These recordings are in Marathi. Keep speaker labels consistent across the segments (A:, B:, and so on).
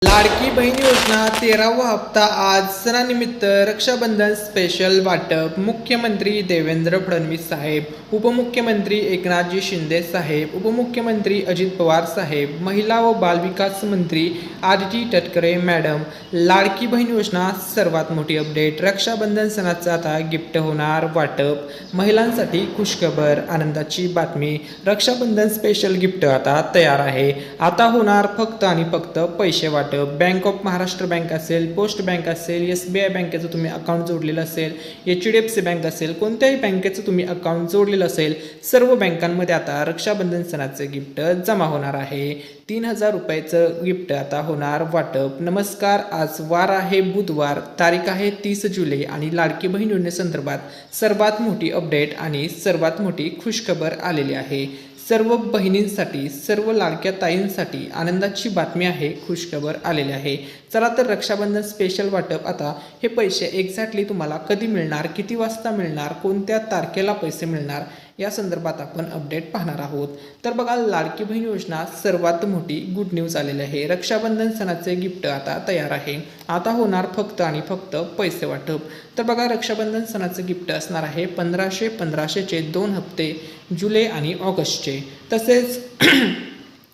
A: लाडकी बहीण योजना 13वा हप्ता आज सणानिमित्त रक्षाबंधन स्पेशल वाटप मुख्यमंत्री देवेंद्र फडणवीस साहेब, उपमुख्यमंत्री एकनाथजी शिंदे साहेब, उपमुख्यमंत्री अजित पवार साहेब, महिला व बालविकास मंत्री आदिती तटकरे मॅडम। लाडकी बहीण योजना सर्वात मोठी अपडेट। रक्षाबंधन सणाचं आता गिफ्ट होणार वाटप। महिलांसाठी खुशखबर, आनंदाची बातमी। रक्षाबंधन स्पेशल गिफ्ट आता तयार आहे। आता होणार फक्त आणि फक्त पैसे वाटप। बँक ऑफ महाराष्ट्र बँक असेल, पोस्ट बँक असेल, SBI बँकेचं तुम्ही अकाउंट जोडलेलं असेल, HDFC बँक असेल, कोणत्याही बँकेचं तुम्ही अकाउंट जोडलेलं असेल, सर्व बँकांमध्ये आता रक्षाबंधन सणाचं गिफ्ट जमा होणार आहे। 3000 रुपयाचं गिफ्ट आता होणार वाटप। नमस्कार, आज वार आहे बुधवार, तारीख आहे 30 जुलै आणि लाडकी बहीण योजनेसंदर्भात सर्वात मोठी अपडेट आणि सर्वात मोठी खुशखबर आलेली आहे। सर्व बहिणींसाठी, सर्व लाडक्या ताईंसाठी आनंदाची बातमी आहे, खुशखबर आलेली आहे। चला तर रक्षाबंधन स्पेशल वाटप आता हे पैसे एक्झॅक्टली तुम्हाला कधी मिळणार, किती वाजता मिळणार, कोणत्या तारखेला पैसे मिळणार या संदर्भात आपण अपडेट पाहणार आहोत। तर बघा, लाडकी बहीण योजना सर्वात मोठी गुड न्यूज आलेली आहे। रक्षाबंधन सणाचे गिफ्ट आता तयार आहे। आता होणार फक्त आणि फक्त पैसे वाटप। तर बघा, रक्षाबंधन सणाचे गिफ्ट असणार आहे 1500चे 2 हप्ते, जुलै आणि ऑगस्टचे। तसेच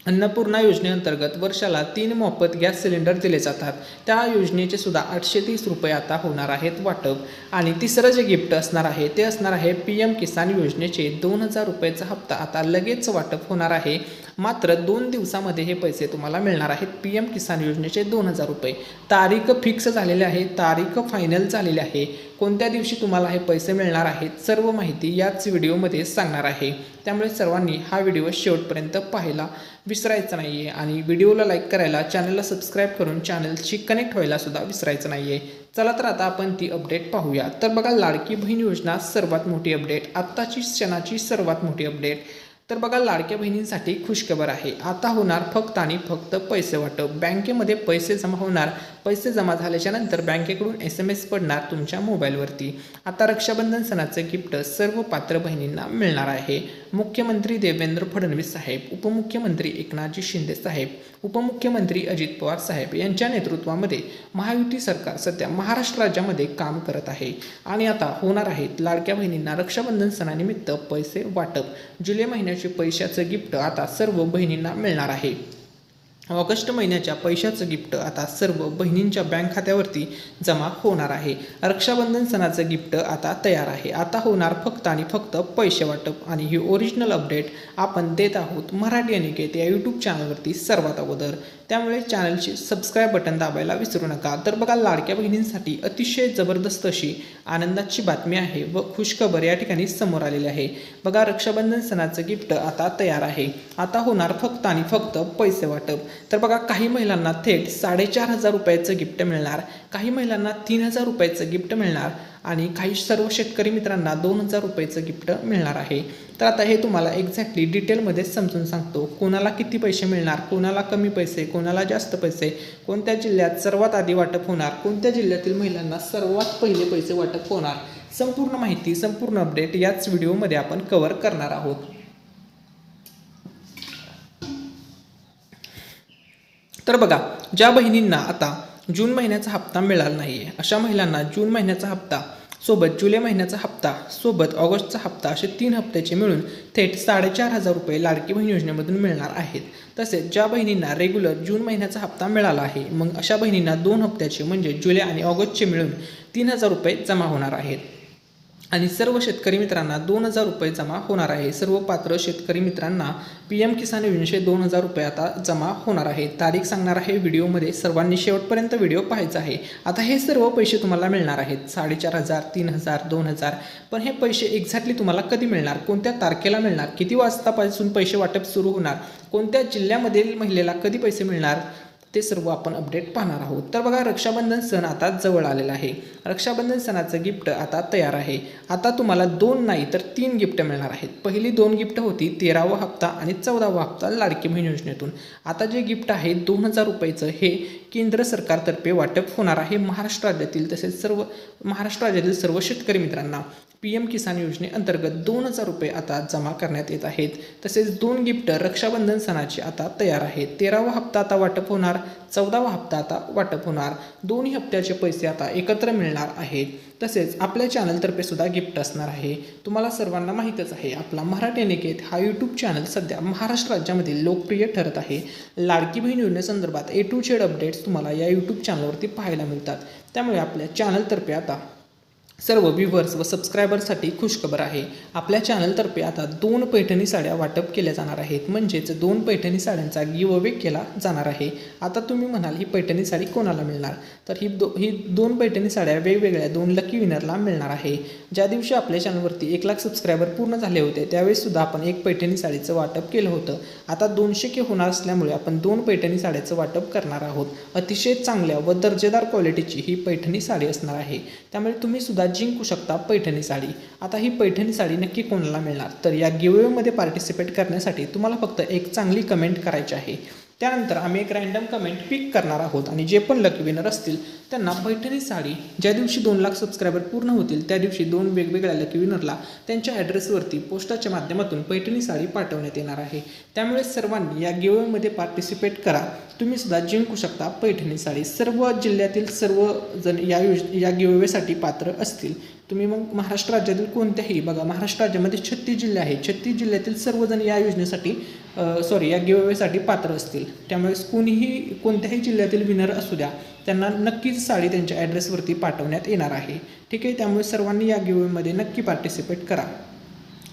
A: अन्नपूर्णा योजनेअंतर्गत वर्षाला 3 मोफत गॅस सिलेंडर दिले जातात। त्या योजनेचे सुद्धा 830 रुपये आता होणार आहेत वाटप। आणि तिसरं जे गिफ्ट असणार आहे ते असणार आहे PM किसान योजनेचे 2000 रुपयाचा हप्ता आता लगेच वाटप होणार आहे। मात्र 2 दिवसामध्ये हे पैसे तुम्हाला मिळणार आहेत। PM किसान योजनेचे 2000 रुपये। तारीख फिक्स झालेली आहे, तारीख फायनल झालेली आहे। कोणत्या दिवशी तुम्हाला हे पैसे मिळणार आहेत सर्व माहिती याच व्हिडिओमध्ये सांगणार आहे। त्यामुळे सर्वांनी हा व्हिडिओ शेवटपर्यंत पाहायला विसरायचं नाही आहे आणि व्हिडिओला लाईक करायला, चॅनलला सबस्क्राईब करून चॅनलशी कनेक्ट व्हायला सुद्धा विसरायचं नाही आहे। चला तर आता आपण ती अपडेट पाहूया। तर बघा, लाडकी बहीण योजना सर्वात मोठी अपडेट, आत्ताची क्षणाची सर्वात मोठी अपडेट। तर बघा, लाडक्या बहिणींसाठी खुशखबर आहे। आता होणार फक्त आणि फक्त पैसे वाटप। बँकेमध्ये पैसे जमा होणार। पैसे जमा झाल्याच्या नंतर बँकेकडून SMS पडणार तुमच्या मोबाईलवरती। आता रक्षाबंधन सणाचं गिफ्ट सर्व पात्र बहिणींना मिळणार आहे। मुख्यमंत्री देवेंद्र फडणवीस साहेब, उपमुख्यमंत्री एकनाथजी शिंदे साहेब, उपमुख्यमंत्री अजित पवार साहेब यांच्या नेतृत्वामध्ये महायुती सरकार सध्या महाराष्ट्र राज्यामध्ये काम करत आहे। आणि आता होणार आहेत लाडक्या बहिणींना रक्षाबंधन सणानिमित्त पैसे वाटप। जुलै महिन्याचे पैशाचं गिफ्ट आता सर्व बहिणींना मिळणार आहे। ऑगस्ट महिन्याच्या पैशाचं गिफ्ट आता सर्व बहिणींच्या बँक खात्यावरती जमा होणार आहे। रक्षाबंधन सणाचं गिफ्ट आता तयार आहे। आता होणार फक्त आणि फक्त पैसे वाटप आणि ही ओरिजिनल अपडेट आपण देत आहोत मराठी अनिकेत या यूट्यूब चॅनलवरती सर्वात अगोदर। त्यामुळे चॅनलची सबस्क्राईब बटन दाबायला विसरू नका। तर बघा, लाडक्या बहिणींसाठी अतिशय जबरदस्त अशी आनंदाची बातमी आहे व खुशखबर या ठिकाणी समोर आलेली आहे। बघा, रक्षाबंधन सणाचं गिफ्ट आता तयार आहे। आता होणार फक्त आणि फक्त पैसे वाटप। तर बघा, काही महिलांना थेट 4500 रुपयाचं गिफ्ट मिळणार, काही महिलांना 3000 रुपयाचं गिफ्ट मिळणार आणि काही सर्व शेतकरी मित्रांना 2000 रुपयाचं गिफ्ट मिळणार आहे। तर आता हे तुम्हाला एक्झॅक्टली डिटेलमध्ये समजून सांगतो, कोणाला किती पैसे मिळणार, कोणाला कमी पैसे, कोणाला जास्त पैसे, कोणत्या जिल्ह्यात सर्वात आधी वाटप होणार, कोणत्या जिल्ह्यातील महिलांना सर्वात पहिले पैसे वाटप होणार, संपूर्ण माहिती, संपूर्ण अपडेट याच व्हिडिओमध्ये आपण कव्हर करणार आहोत। तर बघा, ज्या बहिणींना आता जून महिन्याचा हप्ता मिळाला नाही आहे अशा महिलांना जून महिन्याचा हप्ता सोबत जुलै महिन्याचा हप्ता सोबत ऑगस्टचा हप्ता असे 3 हप्त्याचे मिळून थेट 4500 रुपये लाडकी बहीण योजनेमधून मिळणार आहेत। तसेच ज्या बहिणींना रेग्युलर जून महिन्याचा हप्ता मिळाला आहे मग अशा बहिणींना 2 हप्त्याचे म्हणजे जुलै आणि ऑगस्टचे मिळून 3000 रुपये जमा होणार आहेत। आणि सर्व शेतकरी मित्रांना 2000 रुपये जमा होणार आहे। सर्व पात्र शेतकरी मित्रांना PM किसान योजनेचे 2000 रुपये आता जमा होणार आहे। तारीख सांगणार आहे व्हिडिओमध्ये, सर्वांनी शेवटपर्यंत व्हिडिओ पाहायचा आहे। आता हे सर्व पैसे तुम्हाला मिळणार आहेत 4500, 3000, 2000। पण हे पैसे एक्झॅक्टली तुम्हाला कधी मिळणार, कोणत्या तारखेला मिळणार, किती वाजतापासून पैसे वाटप सुरू होणार, कोणत्या जिल्ह्यामधील महिलेला कधी पैसे मिळणार, ते सर्व आपण अपडेट पाहणार आहोत। तर बघा, रक्षाबंधन सण आता जवळ आलेला आहे। रक्षाबंधन सणाचं गिफ्ट आता तयार आहे। आता तुम्हाला 2 नाही तर 3 गिफ्ट मिळणार आहेत। पहिली 2 गिफ्ट होती 13वा हप्ता आणि 14वा हप्ता लाडकी बहीण योजनेतून। आता जे गिफ्ट आहे 2000 रुपयाचं हे केंद्र सरकारतर्फे वाटप होणार आहे महाराष्ट्र राज्यातील तसेच महाराष्ट्र राज्यातील सर्व शेतकरी मित्रांना PM किसान योजनेअंतर्गत 2,000 रुपये आता जमा करण्यात येत आहेत. तसेच 2 गिफ्ट रक्षाबंधन सणाचे आता तयार आहेत. 13वा हप्ता आता वाटप होणार, 14वा हप्ता आता वाटप होणार. दोन्ही हप्त्याचे पैसे आता एकत्र मिळणार आहेत. तसेच आपल्या चॅनलतर्फे सुद्धा गिफ्ट असणार आहे. तुम्हाला सर्वांना माहीतच आहे, आपला मराठी अनिकेत हा यूट्यूब चॅनल सध्या महाराष्ट्र राज्यामध्ये लोकप्रिय ठरत आहे. लाडकी बहीण योजनेसंदर्भात A to Z अपडेट्स तुम्हाला या यूट्यूब चॅनलवरती पाहायला मिळतात. त्यामुळे आपल्या चॅनलतर्फे आता सर्व व्ह्यूवर्स व सबस्क्रायबर्ससाठी खुशखबर आहे. आपल्या चॅनलतर्फे आता 2 पैठणी साड्या वाटप केल्या जाणार आहेत. म्हणजेच 2 पैठणी साड्यांचा गिव्ह अवे केला जाणार आहे. आता तुम्ही म्हणाल ही पैठणी साडी कोणाला मिळणार, तर ही 2 पैठणी साड्या वेगवेगळ्या 2 लकी विनरला मिळणार आहे. ज्या दिवशी आपल्या चॅनलवरती 1 लाख सबस्क्रायबर पूर्ण झाले होते त्यावेळेस सुद्धा आपण 1 पैठणी साडीचं वाटप केलं होतं. आता 200K होणार असल्यामुळे आपण 2 पैठणी साड्याचं वाटप करणार आहोत. अतिशय चांगल्या व दर्जेदार क्वालिटीची ही पैठणी साडी असणार आहे. त्यामुळे तुम्ही सुद्धा जिंकू शकता पैठणी साडी. आता ही पैठणी साडी नक्की कोणाला मिळणार, तर या गिव्हअवेमध्ये पार्टिसिपेट करण्यासाठी तुम्हाला फक्त एक चांगली कमेंट करायची आहे. त्यानंतर आम्ही एक रँडम कमेंट पिक करणार आहोत आणि जे पण लकी विनर असतील त्यांना पैठणी साडी ज्या दिवशी 2 लाख सबस्क्रायबर पूर्ण होतील त्या दिवशी 2 वेगवेगळ्या लकी विनरला त्यांच्या ॲड्रेसवरती पोस्टाच्या माध्यमातून पैठणी साडी पाठवण्यात येणार आहे. त्यामुळे सर्वांनी या गिव्हअवेमध्ये पार्टिसिपेट करा. तुम्ही सुद्धा जिंकू शकता पैठणी साडी. सर्व जिल्ह्यातील सर्वजण या गिव्हअवेसाठी पात्र असतील. तुम्ही मग महाराष्ट्र राज्यातील कोणत्याही, बघा महाराष्ट्र राज्यामध्ये 36 जिल्हे आहेत, 36 जिल्ह्यातील सर्वजण या योजनेसाठी या गिव्हअवेसाठी पात्र असतील. त्यामुळे कोणत्याही जिल्ह्यातील विनर असू द्या त्यांना नक्कीच साडी त्यांच्या ॲड्रेसवरती पाठवण्यात येणार आहे. ठीक आहे, त्यामुळे सर्वांनी या गिव्हअवेमध्ये नक्की पार्टिसिपेट करा.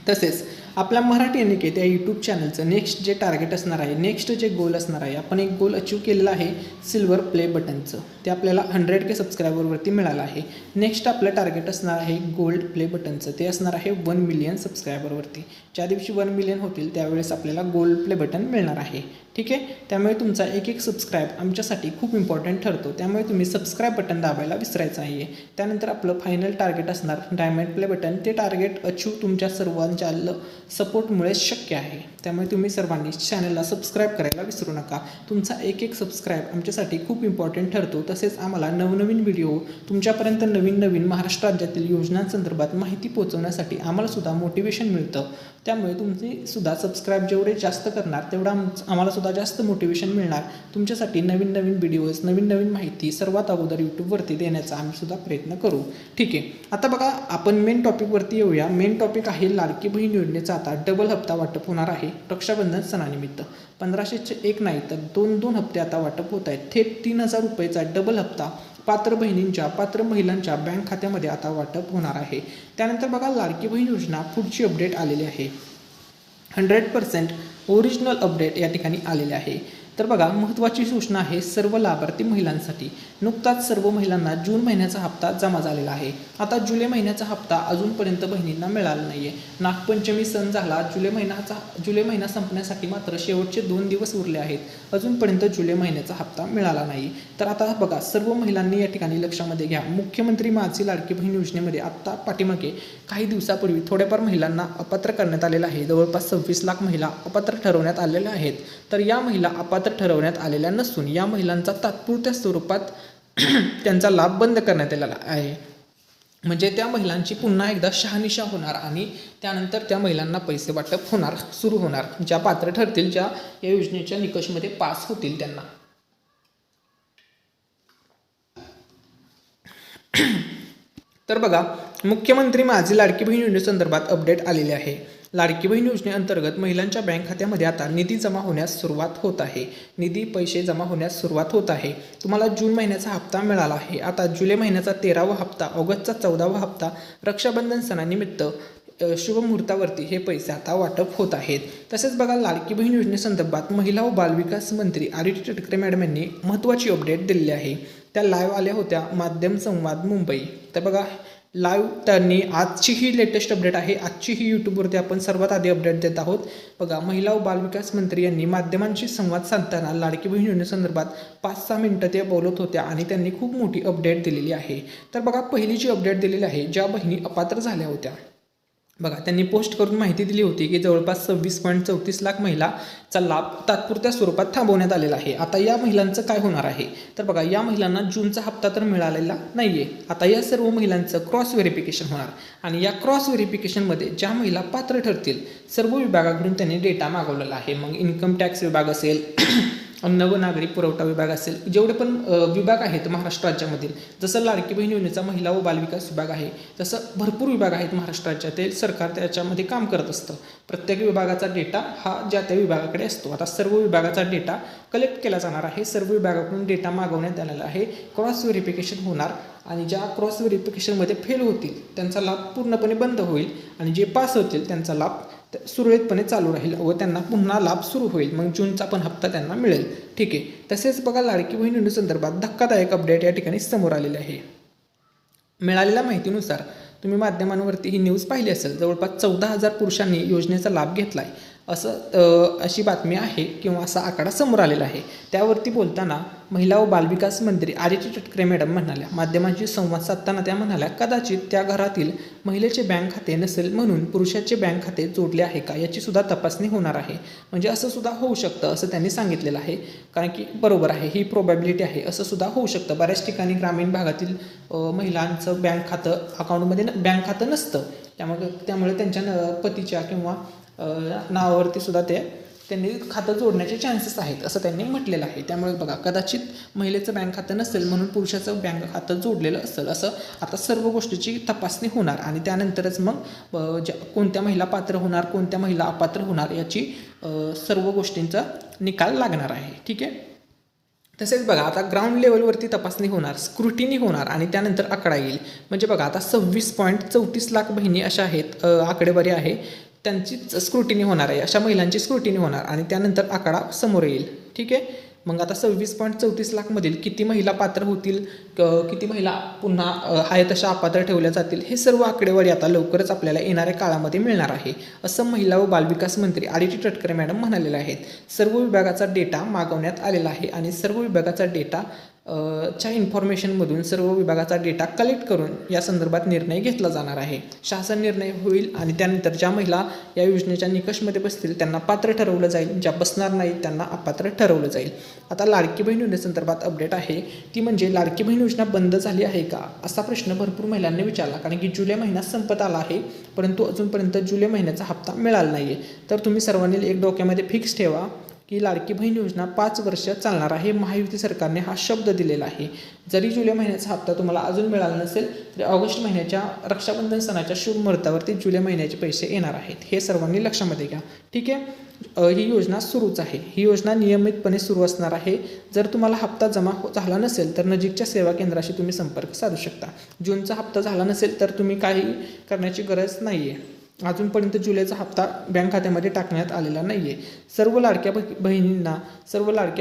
A: तसेच आपल्या मराठी अनिकेत या यूट्यूब चॅनलचं नेक्स्ट जे टार्गेट असणार आहे, नेक्स्ट जे गोल असणार आहे, आपण एक गोल अचीव केलेला आहे सिल्वर प्ले बटनचं. ते आपल्याला 100K सबस्क्रायबरवरती मिळालं आहे. नेक्स्ट आपलं टार्गेट असणार आहे गोल्ड प्ले बटनचं. ते असणार आहे 1 मिलियन सबस्क्रायबरवरती. ज्या दिवशी 1 मिलियन होतील त्यावेळेस आपल्याला गोल्ड प्ले बटन मिळणार आहे. ठीक आहे, त्यामुळे तुमचा एक सबस्क्राईब आमच्यासाठी खूप इम्पॉर्टंट ठरतो. त्यामुळे तुम्ही सबस्क्राईब बटन दाबायला विसरायचं आहे. त्यानंतर आपलं फायनल टार्गेट असणार डायमंड प्ले बटन. ते टार्गेट अचीव तुमच्या सर्वांच्या सपोर्टमुळे शक्य आहे. त्यामुळे तुम्ही सर्वांनी चॅनलला सबस्क्राईब करायला विसरू नका. तुमचा एक सबस्क्राईब आमच्यासाठी खूप इम्पॉर्टंट ठरतो. तसेच आम्हाला नवनवीन व्हिडिओ तुमच्यापर्यंत नवीन महाराष्ट्र राज्यातील योजनांसंदर्भात माहिती पोहोचवण्यासाठी आम्हाला सुद्धा मोटिवेशन मिळतं. त्यामुळे तुम्ही सुद्धा सबस्क्राईब जेवढे जास्त करणार तेवढा आम्हाला सुद्धा जास्त मोटिवेशन मिळणार. तुमच्यासाठी नवीन व्हिडिओज, नवीन माहिती सर्वात अगोदर यूट्यूबवरती देण्याचा आम्ही सुद्धा प्रयत्न करू. ठीक आहे, आता बघा आपण मेन टॉपिकवरती येऊया. मेन टॉपिक आहे लाडकी बहीण योजनेचा आता डबल हप्ता वाटप होणार आहे रक्षाबंधन सणानिमित्त. 1500चे एक नाही तर 2 हप्ते आता वाटप होत आहेत. थेट 3,000 रुपयेचा डबल हप्ता पात्र महिलांच्या बँक खात्यामध्ये आता वाटप होणार आहे. त्यानंतर बघा लाडकी बहीण योजना पुढची अपडेट आलेली आहे. 100% ओरिजिनल अपडेट या ठिकाणी आलेले आहे. तर बघा महत्त्वाची सूचना आहे सर्व लाभार्थी महिलांसाठी. नुकताच सर्व महिलांना जून महिन्याचा हप्ता जमा झालेला आहे. आता जुलै महिन्याचा हप्ता अजूनपर्यंत बहिणींना मिळाला नाही आहे. नागपंचमी सण झाला, जुलै महिना संपण्यासाठी मात्र शेवटचे 2 दिवस उरले आहेत. अजूनपर्यंत जुलै महिन्याचा हप्ता मिळाला नाही. तर आता बघा सर्व महिलांनी या ठिकाणी लक्षामध्ये घ्या. मुख्यमंत्री माझी लाडकी बहीण योजनेमध्ये आत्ता पाठीमागे काही दिवसापूर्वी थोड्याफार महिलांना अपात्र करण्यात आलेलं आहे. जवळपास 26 लाख महिला अपात्र ठरवण्यात आलेल्या आहेत. तर या महिला अपात्र ठरवण्यात आलेल्या नसून या महिलांचा तात्पुरत्या स्वरूपात त्यांचा लाभ बंद करण्यात आलेला आहे. म्हणजे त्या महिलांची पुन्हा एकदा शहानिशा होणार आणि त्यानंतर त्या महिलांना पैसे वाटप सुरू होणार. ज्या पात्र ठरतील, ज्या या योजनेच्या निकषमध्ये पास होतील त्यांना. तर बघा मुख्यमंत्री माझी लाडकी बहीण योजनेसंदर्भात अपडेट आलेले आहे. लाडकी बहीण योजनेअंतर्गत महिलांच्या बँक खात्यामध्ये आता निधी जमा होण्यास सुरुवात होत आहे. पैसे जमा होण्यास सुरुवात होत आहे. तुम्हाला जून महिन्याचा हप्ता मिळाला आहे. आता जुलै महिन्याचा 13वा हप्ता, ऑगस्टचा 14वा हप्ता रक्षाबंधन सणानिमित्त शुभमुहूर्तावरती हे पैसे आता वाटप होत आहेत. तसेच बघा लाडकी बहीण योजनेसंदर्भात महिला व बालविकास मंत्री आदिती तटकरे मॅडम यांनी महत्त्वाची अपडेट दिलेली आहे. त्या लाईव्ह आल्या होत्या माध्यम संवाद मुंबई. तर बघा लाईव्ह त्यांनी आजची ही लेटेस्ट अपडेट आहे. आजची ही यूट्यूबवरती आपण सर्वात आधी अपडेट देत आहोत. बघा महिला व बालविकास मंत्री यांनी माध्यमांशी संवाद साधताना लाडकी बहीण योजनेसंदर्भात 5-6 मिनिटं ते बोलत होत्या आणि त्यांनी खूप मोठी अपडेट दिलेली आहे. तर बघा पहिली जी अपडेट दिलेली आहे, ज्या बहिणी अपात्र झाल्या होत्या बघा, त्यांनी पोस्ट करून माहिती दिली होती की जवळपास 26.34 लाख महिलाचा लाभ तात्पुरत्या स्वरूपात थांबवण्यात आलेला आहे. आता या महिलांचं काय होणार आहे? तर बघा, या महिलांना जूनचा हप्ता तर मिळालेला नाही आहे. आता या सर्व महिलांचं क्रॉस व्हेरिफिकेशन होणार आणि या क्रॉस व्हेरिफिकेशनमध्ये ज्या महिला पात्र ठरतील, सर्व विभागाकडून त्यांनी डेटा मागवलेला आहे. मग इन्कम टॅक्स विभाग असेल, अन्न व नागरी पुरवठा विभाग असेल, जेवढे पण विभाग आहेत महाराष्ट्र राज्यामधील, जसं लाडकी बहीण योजनेचा महिला व बालविकास विभाग आहे, तसं भरपूर विभाग आहेत महाराष्ट्र ते सरकार त्याच्यामध्ये काम करत असतं. प्रत्येक विभागाचा डेटा हा ज्या त्या विभागाकडे असतो. आता सर्व विभागाचा डेटा कलेक्ट केला जाणार आहे. सर्व विभागाकडून डेटा मागवण्यात आलेला आहे. क्रॉस व्हेरिफिकेशन होणार आणि ज्या क्रॉस व्हेरिफिकेशनमध्ये फेल होतील त्यांचा लाभ पूर्णपणे बंद होईल आणि जे पास होतील त्यांचा लाभ सुरळीतपणे चालू राहील व त्यांना पुन्हा लाभ सुरू होईल. मग जूनचा पण हप्ता त्यांना मिळेल. ठीक आहे. तसेच बघा, लाडकी बहीण योजनेसंदर्भात धक्कादायक अपडेट या ठिकाणी समोर आलेले आहे. मिळालेल्या माहितीनुसार तुम्ही माध्यमांवरती ही न्यूज पाहिली असेल, जवळपास 14,000 पुरुषांनी योजनेचा लाभ घेतला आहे अशी बातमी आहे किंवा असा आकडा समोर आलेला आहे. त्यावरती बोलताना महिला व बालविकास मंत्री आदिती तटकरे मॅडम म्हणाल्या, माध्यमांशी संवाद साधताना त्या म्हणाल्या, कदाचित त्या घरातील महिलेचे बँक खाते नसेल म्हणून पुरुषाचे बँक खाते जोडले आहे का याची सुद्धा तपासणी होणार आहे. म्हणजे असं सुद्धा होऊ शकतं असं त्यांनी सांगितलेलं आहे. कारण की बरोबर आहे, ही प्रोबॅबिलिटी आहे, असं सुद्धा होऊ शकतं. बऱ्याच ठिकाणी ग्रामीण भागातील महिलांचं बँक खातं अकाउंटमध्ये बँक खातं नसतं. त्यामुळे त्यांच्या पतीच्या किंवा नावावरती सुद्धा त्यांनी खातं जोडण्याचे चान्सेस आहेत असं त्यांनी म्हटलेलं आहे. त्यामुळे बघा, कदाचित महिलेचं बँक खातं नसेल म्हणून पुरुषाचं बँक खातं जोडलेलं असेल, असं आता सर्व गोष्टीची तपासणी होणार आणि त्यानंतरच मग कोणत्या महिला पात्र होणार, कोणत्या महिला अपात्र होणार याची सर्व गोष्टींचा निकाल लागणार आहे. ठीक आहे. तसेच बघा, आता ग्राउंड लेवलवरती तपासणी होणार, स्क्रुटिनी होणार आणि त्यानंतर आकडा येईल. म्हणजे बघा, आता 26.34 लाख बहिणी अशा आहेत, आकडेवारी आहे, त्यांची स्क्रुटिनी होणार आहे. अशा महिलांची स्क्रुटिनी होणार आणि त्यानंतर आकडा समोर येईल. ठीक आहे. मग आता 26.34 लाखमधील किती महिला पात्र होतील, किती महिला पुन्हा आहे तशा अपात्र ठेवल्या जातील, हे सर्व आकडेवारी आता लवकरच आपल्याला येणाऱ्या काळामध्ये मिळणार आहे, असं महिला व बालविकास मंत्री आदिती तटकरे मॅडम म्हणालेले आहेत. सर्व विभागाचा डेटा मागवण्यात आलेला आहे आणि सर्व विभागाचा डेटा च्या इन्फॉर्मेशनमधून सर्व विभागाचा डेटा कलेक्ट करून या संदर्भात निर्णय घेतला जाणार आहे. शासन निर्णय होईल आणि त्यानंतर ज्या महिला या योजनेच्या निकषमध्ये बसतील त्यांना पात्र ठरवलं जाईल, ज्या बसणार नाहीत त्यांना अपात्र ठरवलं जाईल. आता लाडकी बहीण योजनेसंदर्भात अपडेट आहे, ती म्हणजे लाडकी बहीण योजना बंद झाली आहे का, असा प्रश्न भरपूर महिलांनी विचारला. कारण की जुलै महिना संपत आला आहे परंतु अजूनपर्यंत जुलै महिन्याचा हप्ता मिळाला नाही आहे. तर तुम्ही सर्वांनी एक डोक्यामध्ये फिक्स ठेवा की लाडकी बहीण योजना 5 वर्ष चालणार आहे. महायुती सरकारने हा शब्द दिलेला आहे. जरी जुलै महिन्याचा हप्ता तुम्हाला अजून मिळाला नसेल तरी ऑगस्ट महिन्याच्या रक्षाबंधन सणाच्या शुभ मुहूर्तावरती जुलै महिन्याचे पैसे येणार आहेत, हे सर्वांनी लक्षामध्ये घ्या. ठीक आहे. ही योजना सुरूच आहे. ही योजना नियमितपणे सुरू असणार आहे. जर तुम्हाला हप्ता जमा झाला नसेल तर नजीकच्या सेवा केंद्राशी तुम्ही संपर्क साधू शकता. जूनचा हप्ता झाला नसेल तर तुम्ही काही करण्याची गरज नाही आहे. अजूनपर्यंत जुलैचा हप्ता बँक खात्यामध्ये टाकण्यात आलेला नाही आहे. सर्व लाडक्या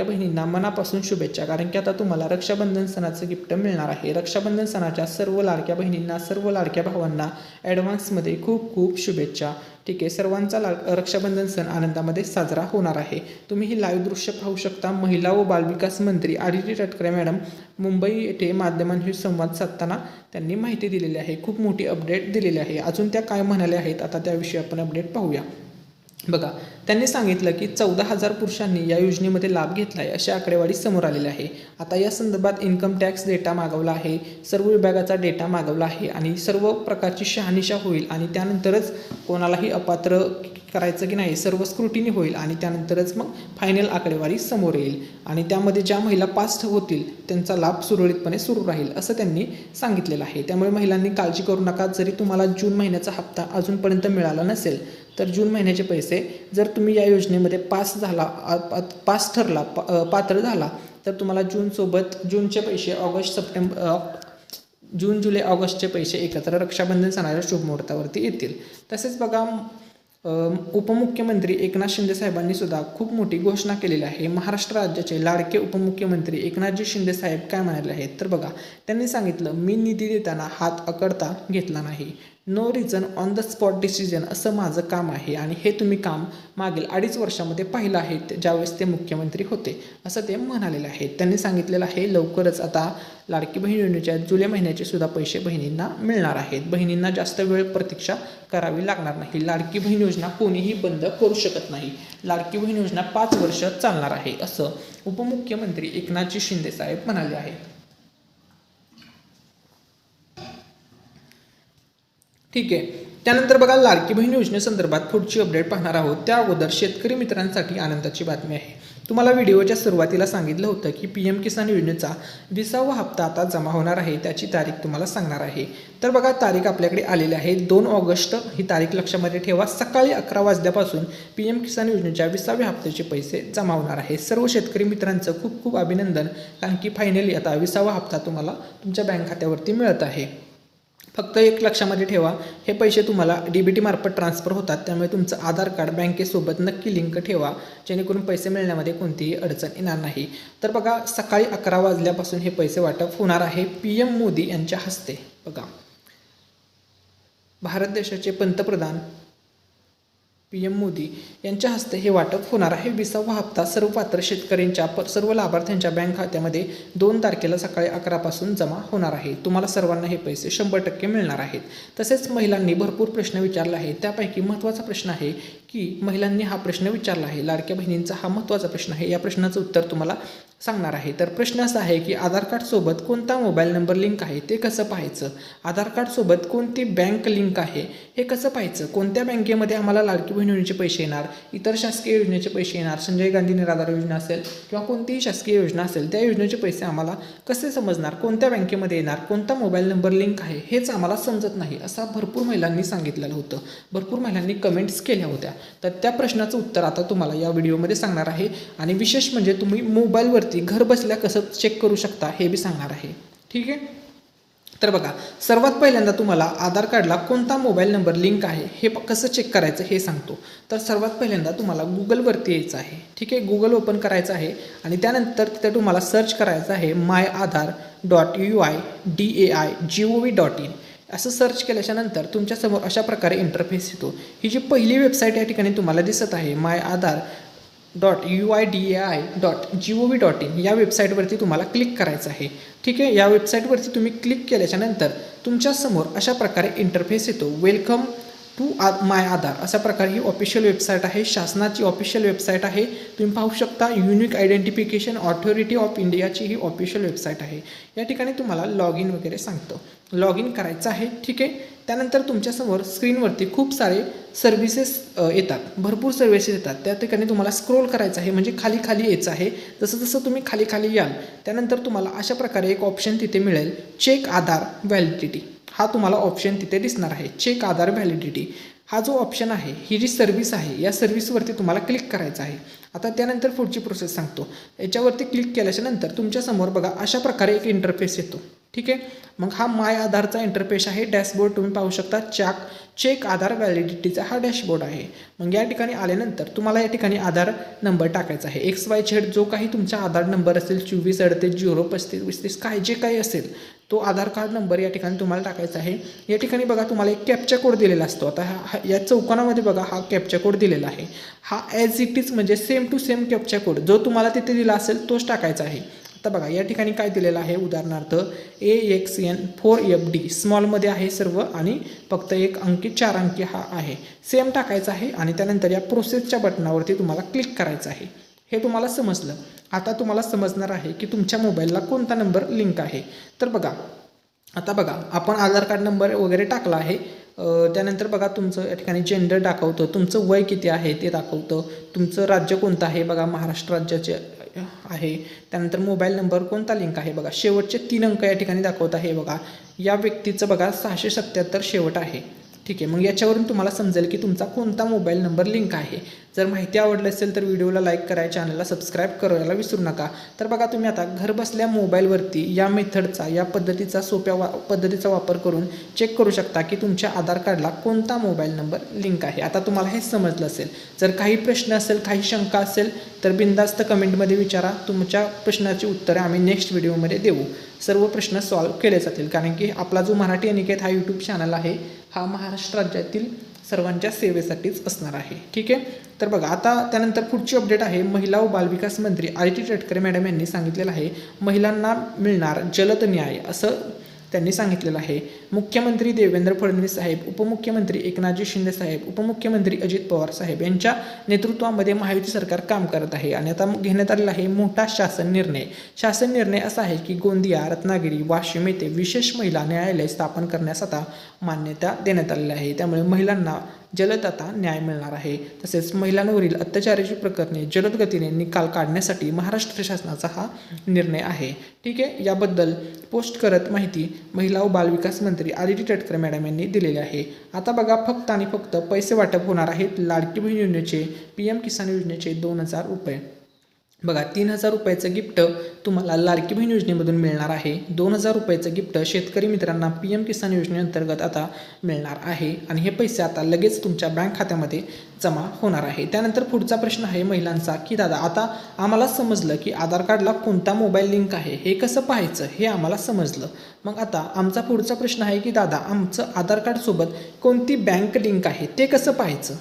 A: बहिणींना मनापासून शुभेच्छा. कारण की आता तुम्हाला रक्षाबंधन सणाचं गिफ्ट मिळणार आहे. रक्षाबंधन सणाच्या सर्व लाडक्या बहिणींना, सर्व लाडक्या भावांना ॲडव्हान्समध्ये खूप खूप शुभेच्छा. ठीक आहे. सर्वांचा रक्षाबंधन सण आनंदामध्ये साजरा होणार आहे. तुम्ही ही लाईव्ह दृश्य पाहू शकता. महिला व बालविकास मंत्री आदिती तटकरे मॅडम मुंबई येथे माध्यमांशी संवाद साधताना त्यांनी माहिती दिलेली आहे. खूप मोठी अपडेट दिलेली आहे. अजून त्या काय म्हणाल्या आहेत आता त्याविषयी आपण अपडेट पाहूया. बघा, त्यांनी सांगितलं की 14,000 पुरुषांनी या योजनेमध्ये लाभ घेतला आहे अशी आकडेवारी समोर आलेली आहे. आता या संदर्भात इन्कम टॅक्स डेटा मागवला आहे, सर्व विभागाचा डेटा मागवला आहे आणि सर्व प्रकारची शहानिशा होईल आणि त्यानंतरच कोणालाही अपात्र करायचं की नाही सर्व स्क्रुटिनी होईल आणि त्यानंतरच मग फायनल आकडेवारी समोर येईल आणि त्यामध्ये ज्या महिला पास होतील त्यांचा लाभ सुरळीतपणे सुरू राहील असं त्यांनी सांगितलेलं आहे. त्यामुळे महिलांनी काळजी करू नका. जरी तुम्हाला जून महिन्याचा हप्ता अजूनपर्यंत मिळाला नसेल तर जून महिन्याचे पैसे जर तुम्ही या योजनेमध्ये पास ठरला, पात्र झाला तर तुम्हाला जूनचे पैसे जून जुलै ऑगस्टचे पैसे एकत्र रक्षाबंधन सणाच्या शुभ मुहूर्तावरती येतील. तसेच बघा, उपमुख्यमंत्री एकनाथ शिंदे साहेबांनी सुद्धा खूप मोठी घोषणा केलेली आहे. महाराष्ट्र राज्याचे लाडके उपमुख्यमंत्री एकनाथजी शिंदे साहेब काय म्हणाले आहेत तर बघा, त्यांनी सांगितलं, मी निधी देताना हात आखडता घेतला नाही. No reason on the spot decision असं माझं काम आहे आणि हे तुम्ही काम मागील 2.5 वर्षामध्ये पाहिलं आहे ज्यावेळेस ते मुख्यमंत्री होते असं ते म्हणालेले आहेत. त्यांनी सांगितलेलं आहे लवकरच आता लाडकी बहीण योजनेच्या जुलै महिन्याचे सुद्धा पैसे बहिणींना मिळणार आहेत. बहिणींना जास्त वेळ प्रतीक्षा करावी लागणार नाही. लाडकी बहीण योजना कोणीही बंद करू शकत नाही. लाडकी बहीण योजना 5 वर्ष चालणार आहे असं उपमुख्यमंत्री एकनाथजी शिंदे साहेब म्हणाले आहेत. ठीक आहे. त्यानंतर बघा लाडकी बहीण योजनेसंदर्भात पुढची अपडेट पाहणार आहोत. त्या अगोदर शेतकरी मित्रांसाठी आनंदाची बातमी आहे. तुम्हाला व्हिडिओच्या सुरुवातीला सांगितलं होतं की PM किसान योजनेचा 20वा हप्ता आता जमा होणार आहे. त्याची तारीख तुम्हाला सांगणार आहे. तर बघा तारीख आपल्याकडे आलेली आहे 2 ऑगस्ट ही तारीख लक्षामध्ये ठेवा. सकाळी 11 वाजल्यापासून PM किसान योजनेच्या 20व्या हप्त्याचे पैसे जमा होणार आहे. सर्व शेतकरी मित्रांचं खूप खूप अभिनंदन, कारण की फायनली आता 20वा हप्ता तुम्हाला तुमच्या बँक खात्यावरती मिळत आहे. फक्त एक लक्षामध्ये ठेवा, हे पैसे तुम्हाला DBT मार्फत ट्रान्सफर होतात. त्यामुळे तुमचं आधार कार्ड बँकेसोबत नक्की लिंक ठेवा, जेणेकरून पैसे मिळण्यामध्ये कोणतीही अडचण येणार नाही. तर बघा सकाळी 11 वाजल्यापासून हे पैसे वाटप होणार आहे PM मोदी यांच्या हस्ते. बघा भारत देशाचे पंतप्रधान PM मोदी यांच्या हस्ते हे वाटप होणार आहे. 20वा हप्ता सर्व पात्र शेतकऱ्यांच्या सर्व लाभार्थ्यांच्या बँक खात्यामध्ये 2 तारखेला सकाळी 11 पासून जमा होणार आहे. तुम्हाला सर्वांना हे पैसे 100% मिळणार आहेत. तसेच महिलांनी भरपूर प्रश्न विचारला आहे. त्यापैकी महत्त्वाचा प्रश्न आहे की महिलांनी हा प्रश्न विचारला आहे. लाडक्या बहिणींचा हा महत्त्वाचा प्रश्न आहे. या प्रश्नाचं उत्तर तुम्हाला सांगणार आहे. तर प्रश्न असा आहे की आधार कार्डसोबत कोणता मोबाईल नंबर लिंक आहे ते कसं पाहायचं. आधार कार्डसोबत कोणती बँक लिंक आहे हे कसं पाहायचं. कोणत्या बँकेमध्ये आम्हाला लाडकी बहीण योजनेचे पैसे येणार, इतर शासकीय योजनेचे पैसे येणार, संजय गांधी निराधार योजना असेल किंवा कोणतीही शासकीय योजना असेल त्या योजनेचे पैसे आम्हाला कसे समजणार, कोणत्या बँकेमध्ये येणार, कोणता मोबाईल नंबर लिंक आहे हेच आम्हाला समजत नाही असं भरपूर महिलांनी सांगितलेलं होतं. भरपूर महिलांनी कमेंट्स केल्या होत्या. तर त्या प्रश्नाचं उत्तर आता तुम्हाला या व्हिडिओमध्ये सांगणार आहे. आणि विशेष म्हणजे तुम्ही मोबाईलवरती घर बसल्या कसं चेक करू शकता हे बी सांगणार आहे. ठीक आहे. तर बघा सर्वात पहिल्यांदा तुम्हाला आधार कार्डला कोणता मोबाईल नंबर लिंक आहे हे कसं चेक करायचं हे सांगतो. तर सर्वात पहिल्यांदा तुम्हाला गुगलवरती यायचं आहे. ठीक आहे. गुगल ओपन करायचं आहे आणि त्यानंतर तिथे तुम्हाला सर्च करायचं आहे myaadhar.uidai.gov.in असं सर्च केल्याच्यानंतर तुमच्यासमोर अशा प्रकारे इंटरफेस येतो. ही जी पहिली वेबसाईट या ठिकाणी तुम्हाला दिसत आहे myaadhar.uidai.gov.in या वेबसाईटवरती तुम्हाला क्लिक करायचं आहे. ठीक आहे. या वेबसाईटवरती तुम्ही क्लिक केल्याच्यानंतर तुमच्यासमोर अशा प्रकारे इंटरफेस येतो. वेलकम टू माय आधार अशा प्रकारे ही ऑफिशियल वेबसाईट आहे. शासनाची ऑफिशियल वेबसाईट आहे. तुम्ही पाहू शकता युनिक आयडेंटिफिकेशन ऑथॉरिटी ऑफ इंडियाची ही ऑफिशियल वेबसाईट आहे. या ठिकाणी तुम्हाला लॉग इन वगैरे सांगतं. लॉग इन करायचं आहे. ठीक आहे. त्यानंतर तुमच्यासमोर स्क्रीनवरती खूप सारे सर्व्हिसेस येतात, भरपूर सर्व्हिसेस येतात. त्या ठिकाणी तुम्हाला स्क्रोल करायचं आहे, म्हणजे खाली खाली यायचं आहे. जसं जसं तुम्ही खाली खाली याल त्यानंतर तुम्हाला अशा प्रकारे एक ऑप्शन तिथे मिळेल, चेक आधार व्हॅलिडिटी. हा तुम्हाला ऑप्शन तिथे दिसणार आहे. चेक आधार व्हॅलिडिटी हा जो ऑप्शन आहे, ही जी सर्व्हिस आहे या सर्व्हिसवरती तुम्हाला क्लिक करायचं आहे. आता त्यानंतर पुढची प्रोसेस सांगतो. याच्यावरती क्लिक केल्याच्यानंतर तुमच्यासमोर बघा अशा प्रकारे एक इंटरफेस येतो. ठीक आहे. मग हा माय आधारचा इंटरफेस आहे. डॅशबोर्ड तुम्ही पाहू शकता. चेक आधार व्हॅलिडिटीचा हा डॅशबोर्ड आहे. मग या ठिकाणी आल्यानंतर तुम्हाला या ठिकाणी आधार नंबर टाकायचा आहे. XYZ जो काही तुमचा आधार नंबर असेल 2438 काय जे काही असेल तो आधार कार्ड नंबर या ठिकाणी तुम्हाला टाकायचा आहे. या ठिकाणी बघा तुम्हाला एक कॅप्चा कोड दिलेला असतो. आता या चौकोनामध्ये बघा हा कॅप्चा कोड दिलेला आहे. हा ॲज इट इज म्हणजे same to same captcha code जो तुम्हाला तिथे दिला असेल तोच टाकायचा आहे. आता बघा या ठिकाणी काय दिलेलं आहे, उदाहरणार्थ AXN4FD स्मॉलमध्ये आहे सर्व आणि फक्त 1 अंकी 4 अंकी हा आहे. सेम टाकायचा आहे आणि त्यानंतर या प्रोसेसच्या बटनावरती तुम्हाला क्लिक करायचं आहे. हे तुम्हाला समजलं. आता तुम्हाला समजणार आहे की तुमच्या मोबाईलला कोणता नंबर लिंक आहे. तर बघा आता बघा आपण आधार कार्ड नंबर वगैरे टाकला आहे. त्यानंतर बघा तुमचं या ठिकाणी जेंडर दाखवतं, तुमचं वय किती आहे ते दाखवतं, तुमचं राज्य कोणतं आहे बघा महाराष्ट्र राज्याचे आहे. त्यानंतर मोबाईल नंबर कोणता लिंक आहे बघा, शेवटचे 3 अंक या ठिकाणी दाखवत आहे. बघा या व्यक्तीचं बघा 677 शेवट आहे. ठीक आहे. मग याच्यावरून तुम्हाला समजेल की तुमचा कोणता मोबाईल नंबर लिंक आहे. जर माहिती आवडली असेल तर व्हिडिओला लाईक करा, चॅनलला सबस्क्राईब करायला विसरू नका. तर बघा तुम्ही आता घर बसल्या मोबाईलवरती या मेथडचा या पद्धतीचा सोप्या पद्धतीचा वापर करून चेक करू शकता की तुमच्या आधार कार्डला कोणता मोबाईल नंबर लिंक आहे. आता तुम्हाला हे समजलं असेल. जर काही प्रश्न असेल, काही शंका असेल तर बिनधास्त कमेंटमध्ये विचारा. तुमच्या प्रश्नाची उत्तरे आम्ही नेक्स्ट व्हिडिओमध्ये देऊ. सर्व प्रश्न सॉल्व्ह केले जातील, कारण की आपला जो मराठी अनिकेत हा यूट्यूब चॅनल आहे हा महाराष्ट्र राज्यातील सर्वांच्या सेवेसाठीच असणार आहे. ठीक आहे. तर बघा आता त्यानंतर पुढची अपडेट आहे. महिला व बालविकास मंत्री आदिती तटकरे मॅडम यांनी सांगितलेलं आहे महिलांना मिळणार जलद न्याय असं त्यांनी सांगितलेलं आहे. मुख्यमंत्री देवेंद्र फडणवीस साहेब, उपमुख्यमंत्री एकनाथजी शिंदे साहेब, उपमुख्यमंत्री अजित पवार साहेब यांच्या नेतृत्वामध्ये महायुती सरकार काम करत आहे आणि आता घेण्यात आलेला आहे मोठा शासन निर्णय. शासन निर्णय असा आहे की गोंदिया, रत्नागिरी, वाशिम येथे विशेष महिला न्यायालय स्थापन करण्यास आता मान्यता देण्यात आलेली आहे. त्यामुळे महिलांना जलद आता न्याय मिळणार आहे. तसेच महिलांवरील अत्याचाराची प्रकरणे जलद गतीने निकाल काढण्यासाठी महाराष्ट्र शासनाचा हा निर्णय आहे. ठीक आहे. याबद्दल पोस्ट करत माहिती महिला व बालविकास मंत्री आदिती तटकरे मॅडम यांनी दिलेली आहे. आता बघा फक्त आणि फक्त पैसे वाटप होणार आहेत लाडकी बहीण योजनेचे, PM किसान योजनेचे 2000 रुपये. बघा 3000 रुपयाचं गिफ्ट तुम्हाला लाडकी बहीण योजनेमधून मिळणार आहे. 2000 रुपयाचं गिफ्ट शेतकरी मित्रांना PM किसान योजनेअंतर्गत आता मिळणार आहे आणि हे पैसे आता लगेच तुमच्या बँक खात्यामध्ये जमा होणार आहे. त्यानंतर पुढचा प्रश्न आहे महिलांचा की दादा आता आम्हाला समजलं की आधार कार्डला कोणता मोबाईल लिंक आहे हे कसं पाहायचं हे आम्हाला समजलं. मग आता आमचा पुढचा प्रश्न आहे की दादा आमचं आधार कार्डसोबत कोणती बँक लिंक आहे ते कसं पाहायचं,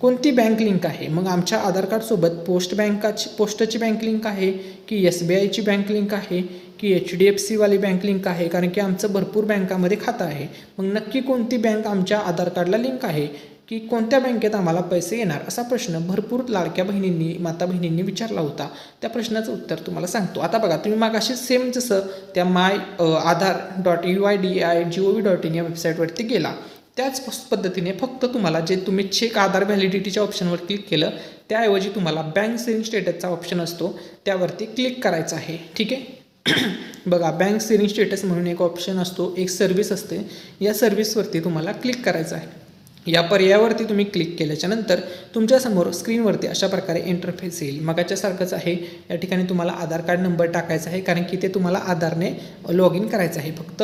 A: कोणती बँक लिंक आहे. मग आमच्या आधार कार्डसोबत पोस्टची बँक लिंक आहे की SBIची बँक लिंक आहे की HDFC वाली बँक लिंक आहे, कारण की आमचं भरपूर बँकामध्ये खातं आहे. मग नक्की कोणती बँक आमच्या आधार कार्डला लिंक आहे की कोणत्या बँकेत आम्हाला पैसे येणार असा प्रश्न भरपूर लाडक्या बहिणींनी माता बहिणींनी विचारला होता. त्या प्रश्नाचं उत्तर तुम्हाला सांगतो. आता बघा तुम्ही मागाशी सेम जसं त्या myAadhar.uidi.gov.in या वेबसाईटवरती गेला त्याच पद्धतीने फक्त तुम्हाला जे तुम्ही चेक आधार व्हॅलिडिटीच्या ऑप्शनवर क्लिक केलं त्याऐवजी तुम्हाला बँक सेविंग स्टेटसचा ऑप्शन असतो त्यावरती क्लिक करायचं आहे. ठीक आहे. बघा बँक सेविंग स्टेटस म्हणून एक ऑप्शन असतो, एक सर्व्हिस असते, या सर्व्हिसवरती तुम्हाला क्लिक करायचं आहे. या पर्यायावरती तुम्ही क्लिक केल्याच्यानंतर तुमच्यासमोर स्क्रीनवरती अशा प्रकारे इंटरफेस येईल. मगाच्यासारखंच आहे. या ठिकाणी तुम्हाला आधार कार्ड नंबर टाकायचा आहे कारण की ते तुम्हाला आधारने लॉग इन करायचं आहे. फक्त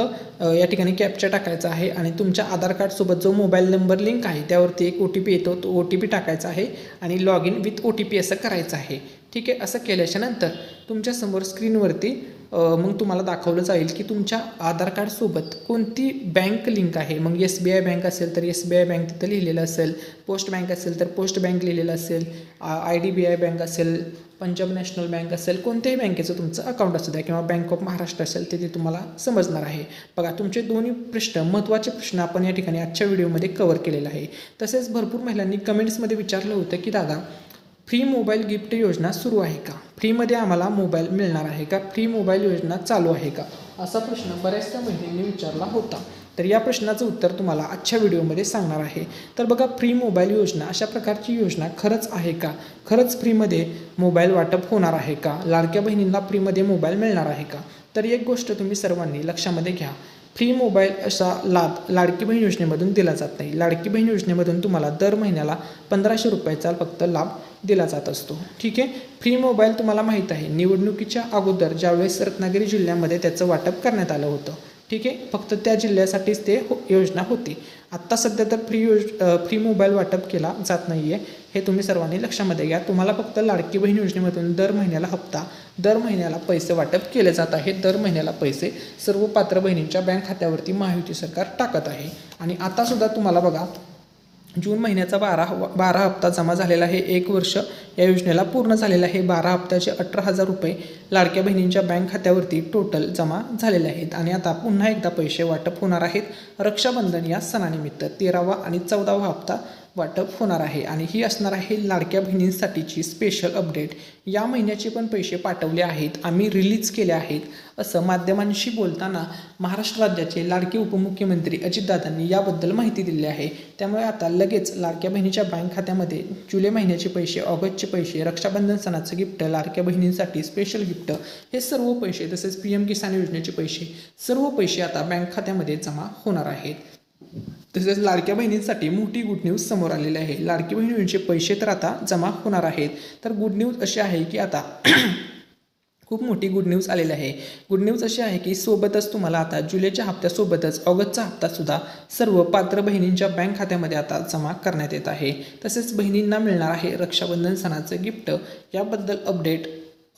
A: या ठिकाणी कॅप्चा टाकायचा आहे आणि तुमच्या आधार कार्डसोबत जो मोबाईल नंबर लिंक आहे त्यावरती एक OTP येतो, तो OTP टाकायचा आहे आणि लॉग इन विथ OTP असं करायचं आहे. ठीक आहे. असं केल्याच्यानंतर तुमच्यासमोर स्क्रीनवरती मग तुम्हाला दाखवलं जाईल की तुमच्या आधार कार्डसोबत कोणती बँक लिंक आहे. मग SBI बँक असेल तर SBI बँक तिथं लिहिलेलं असेल, पोस्ट बँक असेल तर पोस्ट बँक लिहिलेलं असेल, IDBI बँक असेल, पंजाब नॅशनल बँक असेल, कोणत्याही बँकेचं तुमचं अकाउंट असू द्या किंवा बँक ऑफ महाराष्ट्र असेल ते तुम्हाला समजणार आहे. बघा तुमचे दोन्ही प्रश्न महत्त्वाचे प्रश्न आपण या ठिकाणी आजच्या व्हिडिओमध्ये कव्हर केलेला आहे. तसेच भरपूर महिलांनी कमेंट्समध्ये विचारलं होतं की दादा फ्री मोबाईल गिफ्ट योजना सुरू आहे का, फ्रीमध्ये आम्हाला मोबाईल मिळणार आहे का, फ्री मोबाईल योजना चालू आहे का, असा प्रश्न बऱ्याचशा महिलांनी विचारला होता. तर या प्रश्नाचं उत्तर तुम्हाला आजच्या व्हिडिओमध्ये सांगणार आहे. तर बघा फ्री मोबाईल योजना अशा प्रकारची योजना खरंच आहे का, खरंच फ्रीमध्ये मोबाईल वाटप होणार आहे का, लाडक्या बहिणींना फ्रीमध्ये मोबाईल मिळणार आहे का. तर एक गोष्ट तुम्ही सर्वांनी लक्षामध्ये घ्या, फ्री मोबाईल असा लाभ लाडकी बहीण योजनेमधून दिला जात नाही. लाडकी बहीण योजनेमधून तुम्हाला दर महिन्याला 1500 रुपयाचा फक्त लाभ दिला जात असतो. ठीक आहे. फ्री मोबाईल तुम्हाला माहीत आहे निवडणुकीच्या अगोदर ज्यावेळेस रत्नागिरी जिल्ह्यामध्ये त्याचं वाटप करण्यात आलं होतं. ठीक आहे. फक्त त्या जिल्ह्यासाठीच ते योजना होती. आत्ता सध्या तर फ्री मोबाईल वाटप केला जात नाही आहे, हे तुम्ही सर्वांनी लक्षामध्ये घ्या. तुम्हाला फक्त लाडकी बहीण योजनेमधून दर महिन्याला हप्ता, दर महिन्याला पैसे वाटप केले जात आहे. दर महिन्याला पैसे सर्व पात्र बहिणींच्या बँक खात्यावरती महायुती सरकार टाकत आहे. आणि आतासुद्धा तुम्हाला बघा जून महिन्याचा 12 हप्ता जमा झालेला आहे. 1 वर्ष या योजनेला पूर्ण झालेलं आहे. 12 हप्त्याचे 18,000 रुपये लाडक्या बहिणींच्या बँक खात्यावरती टोटल जमा झालेले आहेत. आणि आता पुन्हा एकदा पैसे वाटप होणार आहेत. रक्षाबंधन या सणानिमित्त 13वा आणि 14वा हप्ता वाटप होणार आहे. आणि ही असणार आहे लाडक्या बहिणींसाठीची स्पेशल अपडेट. या महिन्याचे पण पैसे पाठवले आहेत, आम्ही रिलीज केले आहेत, असं माध्यमांशी बोलताना महाराष्ट्र राज्याचे लाडके उपमुख्यमंत्री अजितदादांनी याबद्दल माहिती दिली आहे. त्यामुळे आता लगेच लाडक्या बहिणीच्या बँक खात्यामध्ये जुलै महिन्याचे पैसे, ऑगस्टचे पैसे, रक्षाबंधन सणाचं गिफ्ट, लाडक्या बहिणींसाठी स्पेशल गिफ्ट, हे सर्व पैसे, तसेच PM किसान योजनेचे पैसे, सर्व पैसे आता बँक खात्यामध्ये जमा होणार आहेत. तसेच लाडक्या बहिणींसाठी मोठी गुड न्यूज समोर आलेली आहे. लाडकी बहीण योजनेचे पैसे तर आता जमा होणार आहेत. तर गुड न्यूज अशी आहे की आता खूप मोठी गुड न्यूज आलेली आहे. गुड न्यूज अशी आहे की सोबतच तुम्हाला आता जुलैच्या हप्त्यासोबतच ऑगस्टचा हप्तासुद्धा सर्व पात्र बहिणींच्या बँक खात्यामध्ये आता जमा करण्यात येत आहे. तसेच बहिणींना मिळणार आहे रक्षाबंधन सणाचं गिफ्ट. याबद्दल अपडेट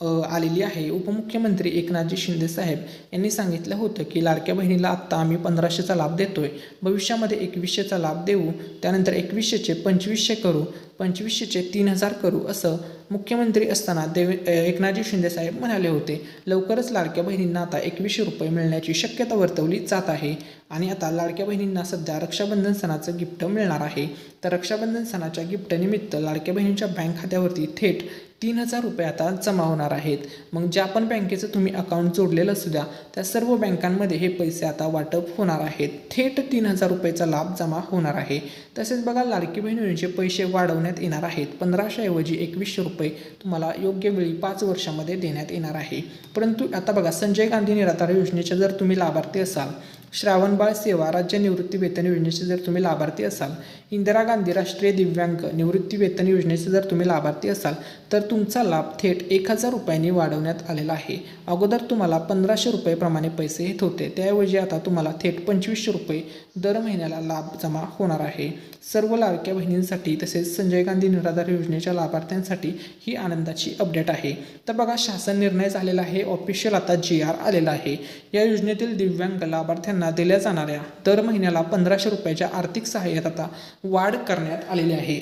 A: आलेली आहे. उपमुख्यमंत्री एकनाथजी शिंदे साहेब यांनी सांगितलं होतं की लाडक्या बहिणीला आत्ता आम्ही 1500चा लाभ देतोय, भविष्यामध्ये 2100चा लाभ देऊ, त्यानंतर 2100चे 2500 करू, 2500चे 3000 करू, असं मुख्यमंत्री असताना एकनाथजी शिंदे साहेब म्हणाले होते. लवकरच लाडक्या बहिणींना आता 2100 रुपये मिळण्याची शक्यता वर्तवली जात आहे. आणि आता लाडक्या बहिणींना सध्या रक्षाबंधन सणाचं गिफ्ट मिळणार आहे. तर रक्षाबंधन सणाच्या गिफ्टनिमित्त लाडक्या बहिणींच्या बँक खात्यावरती थेट 3000 रुपये आता जमा होणार आहेत. मग ज्या पण बँकेचं तुम्ही अकाउंट जोडलेलं असू द्या, त्या सर्व बँकांमध्ये हे पैसे आता वाटप होणार आहेत. थेट 3000 रुपयेचा लाभ जमा होणार आहे. तसेच बघा, लाडकी बहिणींचे पैसे वाढवण्यात येणार आहेत. 1500 ऐवजी 2100 रुपये तुम्हाला योग्य वेळी 5 वर्षामध्ये देण्यात येणार आहे. परंतु आता बघा, संजय गांधी निराधार योजनेचे जर तुम्ही लाभार्थी असाल, श्रावणबाळ सेवा राज्य निवृत्ती वेतन योजनेचे जर तुम्ही लाभार्थी असाल, इंदिरा गांधी राष्ट्रीय दिव्यांग निवृत्ती वेतन योजनेचे जर तुम्ही लाभार्थी असाल, तर तुमचा लाभ थेट 1000 रुपयांनी वाढवण्यात आलेला आहे. अगोदर तुम्हाला 1500 रुपयेप्रमाणे पैसे येत होते, त्याऐवजी आता तुम्हाला थेट 2500 रुपये दर महिन्याला लाभ जमा होणार आहे. सर्व लाडक्या बहिणींसाठी तसेच संजय गांधी निराधार योजनेच्या लाभार्थ्यांसाठी ही आनंदाची अपडेट आहे. तर बघा, शासन निर्णय झालेला आहे, ऑफिशियल आता GR आलेला आहे. या योजनेतील दिव्यांग लाभार्थ्यांना दिल्या जाणाऱ्या दर महिन्याला 1500 रुपयाच्या आर्थिक सहाय्यात आता वाढ करण्यात आलेली आहे.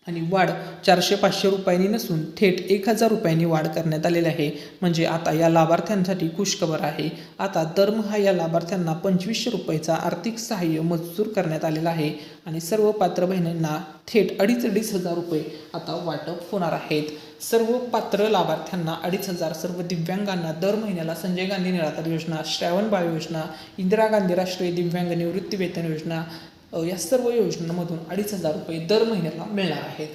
A: आणि वाढ 400-500 रुपयांनी नसून थेट 1000 रुपयांनी वाढ करण्यात आलेली आहे. म्हणजे आता या लाभार्थ्यांसाठी खुशखबर आहे. आता दरमहा या लाभार्थ्यांना 2500 रुपयाचा आर्थिक सहाय्य मंजूर करण्यात आलेला आहे. आणि सर्व पात्र बहिणींना थेट 2500 रुपये आता वाटप होणार आहेत. सर्व पात्र लाभार्थ्यांना 2500, सर्व दिव्यांगांना दर महिन्याला संजय गांधी निराधार योजना, श्रावणबाळ योजना, इंदिरा गांधी राष्ट्रीय दिव्यांग निवृत्ती वेतन योजना, या सर्व योजनांमधून 2500 रुपये दर महिन्याला मिळणार आहेत.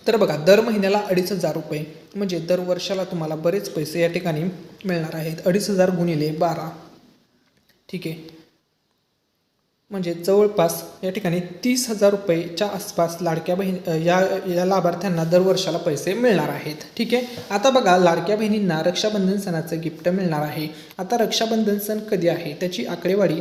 A: तर बघा, दर महिन्याला 2500 रुपये म्हणजे दर वर्षाला तुम्हाला बरेच पैसे या ठिकाणी मिळणार आहेत. 2500 गुणिले 12, ठीक आहे, म्हणजे जवळपास या ठिकाणी 30,000 रुपयेच्या आसपास लाडक्या या लाभार्थ्यांना दर वर्षाला पैसे मिळणार आहेत. ठीक आहे. आता बघा, लाडक्या बहिणींना रक्षाबंधन सणाचं गिफ्ट मिळणार आहे. आता रक्षाबंधन सण कधी आहे त्याची आकडेवारी,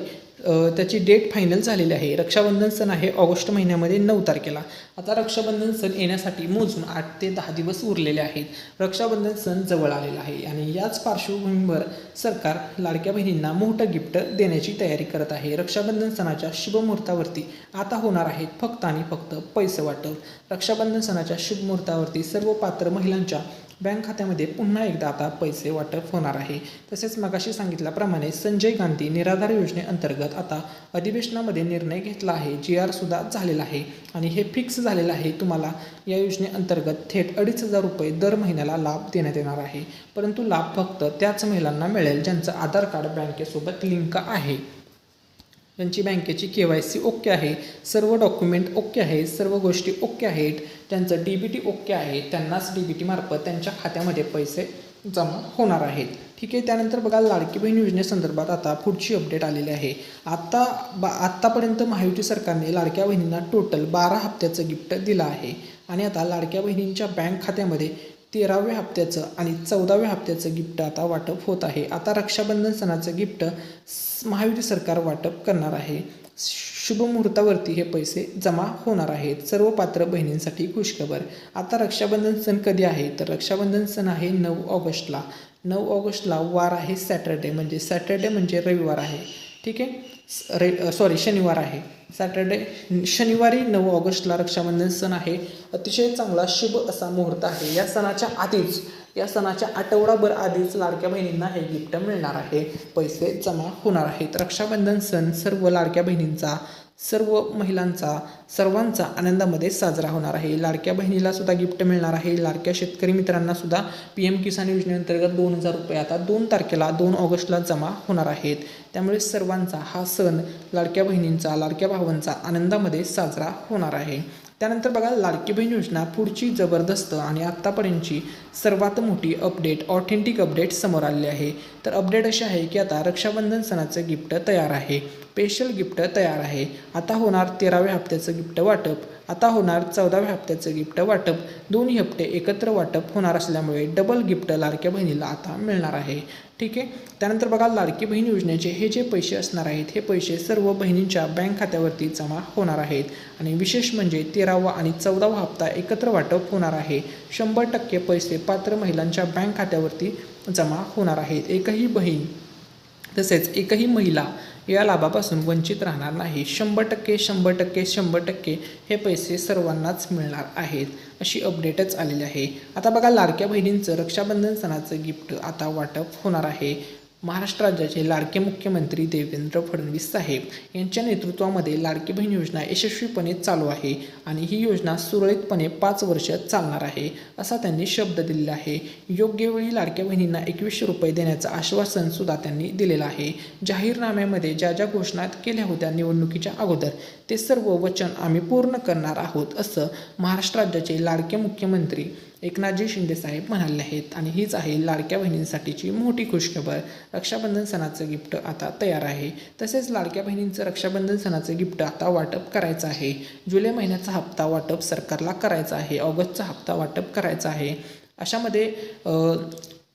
A: त्याची डेट फायनल झालेली आहे. रक्षाबंधन सण आहे ऑगस्ट महिन्यामध्ये 9 तारखेला. आता रक्षाबंधन सण येण्यासाठी मोजून 8 ते 10 दिवस उरलेले आहेत. रक्षाबंधन सण जवळ आलेला आहे आणि याच पार्श्वभूमीवर सरकार लाडक्या बहिणींना मोठं गिफ्ट देण्याची तयारी करत आहे. रक्षाबंधन सणाच्या शुभमुहूर्तावरती आता होणार आहेत फक्त आणि फक्त पैसे वाटप. रक्षाबंधन सणाच्या शुभमुहूर्तावरती सर्व पात्र महिलांच्या बँक खात्यामध्ये पुन्हा एकदा आता पैसे वाटप होणार आहे. तसेच मगाशी सांगितल्याप्रमाणे संजय गांधी निराधार योजनेअंतर्गत आता अधिवेशनामध्ये निर्णय घेतला आहे. GR सुद्धा झालेला आहे आणि हे फिक्स झालेलं आहे. तुम्हाला या योजनेअंतर्गत थेट 2500 रुपये दर महिन्याला लाभ देण्यात येणार आहे. परंतु लाभ फक्त त्याच महिलांना मिळेल ज्यांचं आधार कार्ड बँकेसोबत लिंक आहे, ज्यांची बँकेची KYC ओके आहे, सर्व डॉक्युमेंट ओके आहे, सर्व गोष्टी ओके आहेत, ज्यांचं DBT ओके आहे, त्यांनाच DBT मार्फत त्यांच्या खात्यामध्ये पैसे जमा होणार आहेत. ठीक आहे. त्यानंतर बघा, लाडकी बहीण योजनेसंदर्भात आता पुढची अपडेट आलेली आहे. आत्तापर्यंत महायुती सरकारने लाडक्या बहिणींना टोटल 12 हप्त्याचं गिफ्ट दिलं आहे आणि आता लाडक्या बहिणींच्या बँक खात्यामध्ये 13व्या हप्त्याचं आणि 14व्या हप्त्याचं गिफ्ट आता वाटप होत आहे. आता रक्षाबंधन सणाचं गिफ्ट महायुती सरकार वाटप करणार आहे. शुभमुहूर्तावरती हे पैसे जमा होणार आहेत. सर्व पात्र बहिणींसाठी खुशखबर. आता रक्षाबंधन सण कधी आहे तर रक्षाबंधन सण आहे 9 ऑगस्टला. 9 ऑगस्टला वार आहे सॅटर्डे, म्हणजे रविवार आहे. ठीक आहे, शनिवार आहे. शनिवारी 9 ऑगस्टला रक्षाबंधन सण आहे. अतिशय चांगला शुभ असा मुहूर्त आहे. या सणाच्या आठवडाभर आधीच लाडक्या बहिणींना हे गिफ्ट मिळणार आहे, पैसे जमा होणार आहेत. रक्षाबंधन सण सर्व लाडक्या बहिणींचा, सर्व महिलांचा, सर्वांचा आनंदामध्ये साजरा होणार आहे. लाडक्या बहिणीला सुद्धा गिफ्ट मिळणार आहे. लाडक्या शेतकरी मित्रांना सुद्धा PM किसान योजनेअंतर्गत 2000 रुपये आता 2 तारखेला 2 ऑगस्टला जमा होणार आहेत. त्यामुळे सर्वांचा हा सण लाडक्या बहिणींचा, लाडक्या भावांचा आनंदामध्ये साजरा होणार आहे. त्यानंतर बघा, लाडकी बहीण योजना पुढची जबरदस्त आणि आत्तापर्यंतची सर्वात मोठी अपडेट, ऑथेंटिक अपडेट समोर आलेली आहे. तर अपडेट अशी आहे की आता रक्षाबंधन सणाचं गिफ्ट तयार आहे, स्पेशल गिफ्ट तयार आहे. आता होणार 13व्या हप्त्याचं गिफ्ट वाटप, आता होणार 14व्या हप्त्याचं गिफ्ट वाटप. दोन्ही हप्ते एकत्र वाटप होणार असल्यामुळे डबल गिफ्ट लाडक्या बहिणीला आता मिळणार आहे. ठीक आहे. त्यानंतर बघा, लाडकी बहीण योजनेचे हे जे पैसे असणार आहेत हे पैसे सर्व बहिणींच्या बँक खात्यावरती जमा होणार आहेत. आणि विशेष म्हणजे 13वा आणि 14वा हप्ता एकत्र वाटप होणार आहे. 100% पैसे पात्र महिलांच्या बँक खात्यावरती जमा होणार आहेत. एकही बहीण तसेच एकही महिला या लाभापासून वंचित राहणार नाही. 100% 100% 100% हे पैसे सर्वांनाच मिळणार आहेत, अशी अपडेटच आलेली आहे. आता बघा, लाडक्या बहिणींचं रक्षाबंधन सणाचं गिफ्ट आता वाटप होणार आहे. महाराष्ट्र राज्याचे लाडके मुख्यमंत्री देवेंद्र फडणवीस साहेब यांच्या नेतृत्वामध्ये लाडकी बहीण योजना यशस्वीपणे चालू आहे आणि ही योजना सुरळीतपणे 5 वर्ष चालणार आहे, असा त्यांनी शब्द दिलेला आहे. योग्य वेळी लाडक्या बहिणींना 2100 रुपये देण्याचं आश्वासन सुद्धा त्यांनी दिलेलं आहे. जाहीरनाम्यामध्ये ज्या ज्या घोषणा केल्या होत्या निवडणुकीच्या अगोदर ते सर्व वचन आम्ही पूर्ण करणार आहोत, असं महाराष्ट्र राज्याचे लाडके मुख्यमंत्री एकनाथजी शिंदे साहेब म्हणाले आहेत. आणि हीच आहे लाडक्या बहिणींसाठीची मोठी खुशखबर. रक्षाबंधन सणाचं गिफ्ट आता तयार आहे. तसेच लाडक्या बहिणींचं रक्षाबंधन सणाचं गिफ्ट आता वाटप करायचं आहे. जुलै महिन्याचा हप्ता वाटप सरकारला करायचा आहे, ऑगस्टचा हप्ता वाटप करायचा आहे. अशामध्ये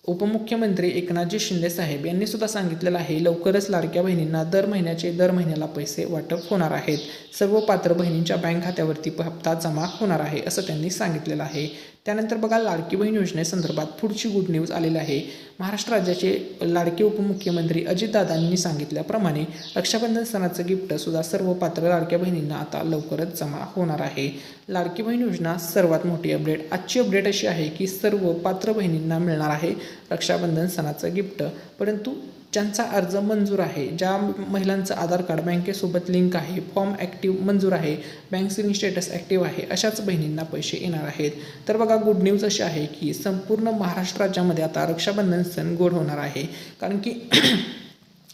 A: उपमुख्यमंत्री एकनाथजी शिंदे साहेब यांनी सुद्धा सांगितलेलं आहे, लवकरच लाडक्या बहिणींना दर महिन्याला पैसे वाटप होणार आहेत. सर्व पात्र बहिणींच्या बँक खात्यावरती हप्ता जमा होणार आहे, असं त्यांनी सांगितलेलं आहे. त्यानंतर बघा, लाडकी बहीण योजनेसंदर्भात पुढची गुड न्यूज आलेली आहे. महाराष्ट्र राज्याचे लाडके उपमुख्यमंत्री अजितदादांनी सांगितल्याप्रमाणे रक्षाबंधन सणाचं गिफ्ट सुद्धा सर्व पात्र लाडक्या बहिणींना आता लवकरच जमा होणार आहे. लाडकी बहीण योजना सर्वात मोठी अपडेट. आजची अपडेट अशी आहे की सर्व पात्र बहिणींना मिळणार आहे रक्षाबंधन सणाचं गिफ्ट, परंतु ज्यांचा अर्ज मंजूर आहे, ज्या महिलांचं आधार कार्ड बँकेसोबत लिंक आहे, फॉर्म ॲक्टिव्ह मंजूर आहे, बँक सिलिंग स्टेटस ॲक्टिव्ह आहे, अशाच बहिणींना पैसे येणार आहेत. तर बघा, गुड न्यूज अशी आहे की संपूर्ण महाराष्ट्र राज्यामध्ये आता रक्षाबंधन सण गोड होणार आहे. कारण की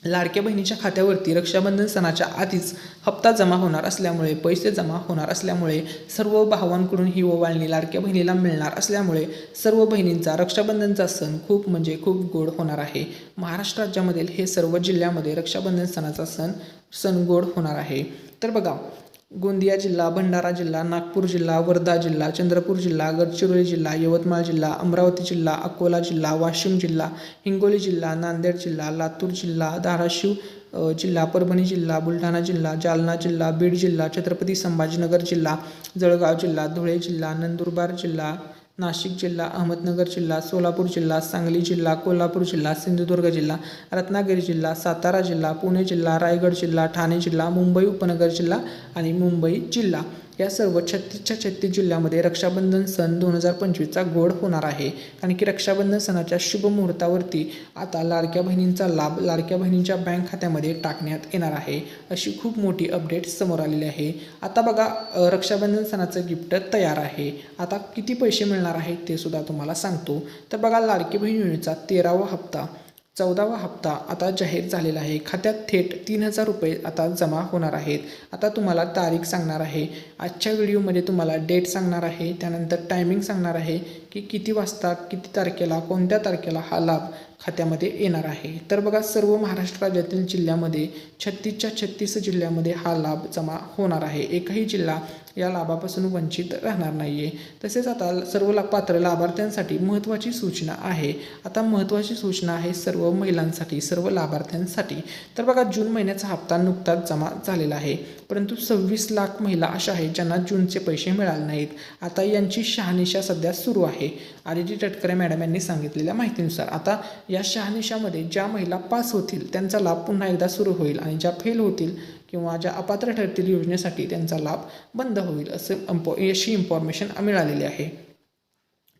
A: लाडक्या बहिणीच्या खात्यावरती रक्षाबंधन सणाच्या आधीच हप्ता जमा होणार असल्यामुळे, पैसे जमा होणार असल्यामुळे सर्व भावांकडून ही ओवाळणी लाडक्या बहिणीला मिळणार असल्यामुळे सर्व बहिणींचा रक्षाबंधनचा सण खूप म्हणजे खूप गोड होणार आहे. महाराष्ट्र राज्यामधील हे सर्व जिल्ह्यामध्ये रक्षाबंधन सणाचा सण गोड होणार आहे. तर बघा, गोंदिया जिल्हा, भंडारा जिल्हा, नागपूर जिल्हा, वर्धा जिल्हा, चंद्रपूर जिल्हा, गडचिरोली जिल्हा, यवतमाळ जिल्हा, अमरावती जिल्हा, अकोला जिल्हा, वाशिम जिल्हा, हिंगोली जिल्हा, नांदेड जिल्हा, लातूर जिल्हा, धाराशिव जिल्हा, परभणी जिल्हा, बुलढाणा जिल्हा, जालना जिल्हा, बीड जिल्हा, छत्रपती संभाजीनगर जिल्हा, जळगाव जिल्हा, धुळे जिल्हा, नंदुरबार जिल्हा, नाशिक जिल्हा, अहमदनगर जिल्हा, सोलापूर जिल्हा, सांगली जिल्हा, कोल्हापूर जिल्हा, सिंधुदुर्ग जिल्हा, रत्नागिरी जिल्हा, सातारा जिल्हा, पुणे जिल्हा, रायगड जिल्हा, ठाणे जिल्हा, मुंबई उपनगर जिल्हा आणि मुंबई जिल्हा या सर्व 36 जिल्ह्यामध्ये रक्षाबंधन सण 2025चा गोड होणार आहे. कारण की रक्षाबंधन सणाच्या शुभ मुहूर्तावरती आता लाडक्या बहिणींचा लाभ लाडक्या बहिणींच्या बँक खात्यामध्ये टाकण्यात येणार आहे, अशी खूप मोठी अपडेट समोर आलेली आहे. आता बघा, रक्षाबंधन सणाचं गिफ्ट तयार आहे. आता किती पैसे मिळणार आहेत ते सुद्धा तुम्हाला सांगतो. तर बघा, लाडकी बहीण योजनेचा 13वा हप्ता 14वा हप्ता आता जाहीर झालेला आहे. खात्यात थेट 3000 रुपये आता जमा होणार आहेत. आता तुम्हाला तारीख सांगणार आहे, आजच्या व्हिडिओमध्ये तुम्हाला डेट सांगणार आहे, त्यानंतर टायमिंग सांगणार आहे की किती वाजता, किती तारखेला, कोणत्या तारखेला हा लाभ खात्यामध्ये येणार आहे. तर बघा, सर्व महाराष्ट्र राज्यातील जिल्ह्यामध्ये 36 जिल्ह्यामध्ये हा लाभ जमा होणार आहे. एकही जिल्हा या लाभापासून वंचित राहणार नाही आहे. तसेच आता सर्व पात्र लाभार्थ्यांसाठी महत्त्वाची सूचना आहे. आता महत्त्वाची सूचना आहे सर्व महिलांसाठी, सर्व लाभार्थ्यांसाठी. तर बघा, जून महिन्याचा हप्ता नुकताच जमा झालेला आहे, परंतु 26 लाख महिला अशा आहेत ज्यांना जूनचे पैसे मिळाले नाहीत. आता यांची शहानिशा सध्या सुरू आहे. आदिती तटकरे मॅडम यांनी सांगितलेल्या माहितीनुसार आता या शहानिशामध्ये ज्या महिला पास होतील त्यांचा लाभ पुन्हा एकदा सुरू होईल आणि ज्या फेल होतील किंवा ज्या अपात्र ठरतील योजनेसाठी त्यांचा लाभ बंद होईल, अशी इन्फॉर्मेशन मिळालेली आहे.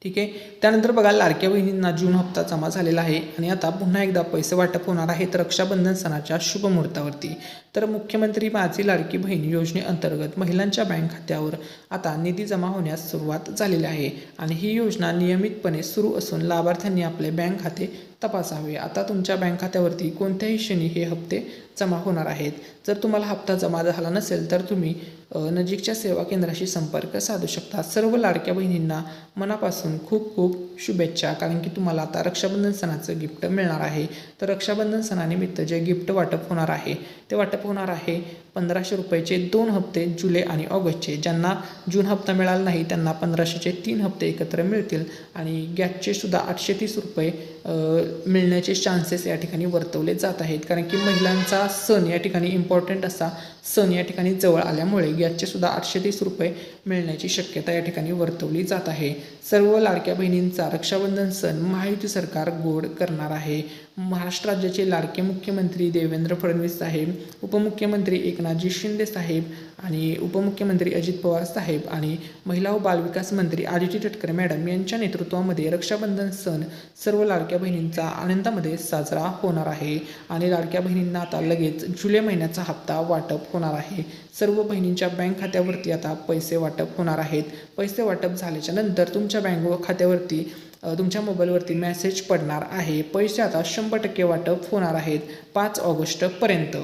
A: ठीक आहे. त्यानंतर बघा, लाडक्या बहिणींना जून हप्ता जमा झालेला आहे आणि आता पुन्हा एकदा पैसे वाटप होणार आहेत रक्षाबंधन सणाच्या शुभ मुहूर्तावरती. तर मुख्यमंत्री माझी लाडकी बहीण योजनेअंतर्गत महिलांच्या बँक खात्यावर आता निधी जमा होण्यास सुरुवात झालेली आहे आणि ही योजना नियमितपणे सुरू असून लाभार्थ्यांनी आपले बँक खाते तपासावे. आता तुमच्या बँक खात्यावरती कोणत्याही क्षणी हे हप्ते जमा होणार आहेत. जर तुम्हाला हप्ता जमा झाला नसेल तर तुम्ही नजीकच्या सेवा केंद्राशी संपर्क साधू शकता. सर्व लाडक्या बहिणींना मनापासून खूप खूप शुभेच्छा, कारण की तुम्हाला आता रक्षाबंधन सणाचं गिफ्ट मिळणार आहे. तर रक्षाबंधन सणानिमित्त जे गिफ्ट वाटप होणार आहे ते वाटप होणार आहे 1500 रुपयाचे 2 हप्ते जुलै आणि ऑगस्टचे. ज्यांना जून हप्ता मिळाला नाही त्यांना 1500चे 3 हप्ते एकत्र मिळतील आणि गॅसचे सुद्धा 830 रुपये मिळण्याचे चान्सेस या ठिकाणी वर्तवले जात आहेत. कारण की महिलांचा सण या ठिकाणी इम्पॉर्टंट असा सण या ठिकाणी जवळ आल्यामुळे गॅसचे सुद्धा 830 रुपये मिळण्याची शक्यता या ठिकाणी वर्तवली जात आहे. सर्व लाडक्या बहिणींचा रक्षाबंधन सण महायुती सरकार गोड करणार आहे. महाराष्ट्र राज्याचे लाडके मुख्यमंत्री देवेंद्र फडणवीस साहेब, उपमुख्यमंत्री एकनाथजी शिंदे साहेब आणि उपमुख्यमंत्री अजित पवार साहेब आणि महिला व बालविकास मंत्री आदिती तटकरे मॅडम यांच्या नेतृत्वामध्ये रक्षाबंधन सण सर्व लाडक्या बहिणींचा आनंदामध्ये साजरा होणार आहे. आणि लाडक्या बहिणींना आता लगेच जुलै महिन्याचा हप्ता वाटप होणार आहे. सर्व बहिणींच्या बँक खात्यावरती आता पैसे वाटप होणार आहेत. पैसे वाटप झाल्याच्या नंतर तुमच्या बँक खात्यावरती तुमच्या मोबाईलवरती मेसेज पडणार आहे. पैसे आता 100% वाटप होणार आहेत 5 ऑगस्टपर्यंत.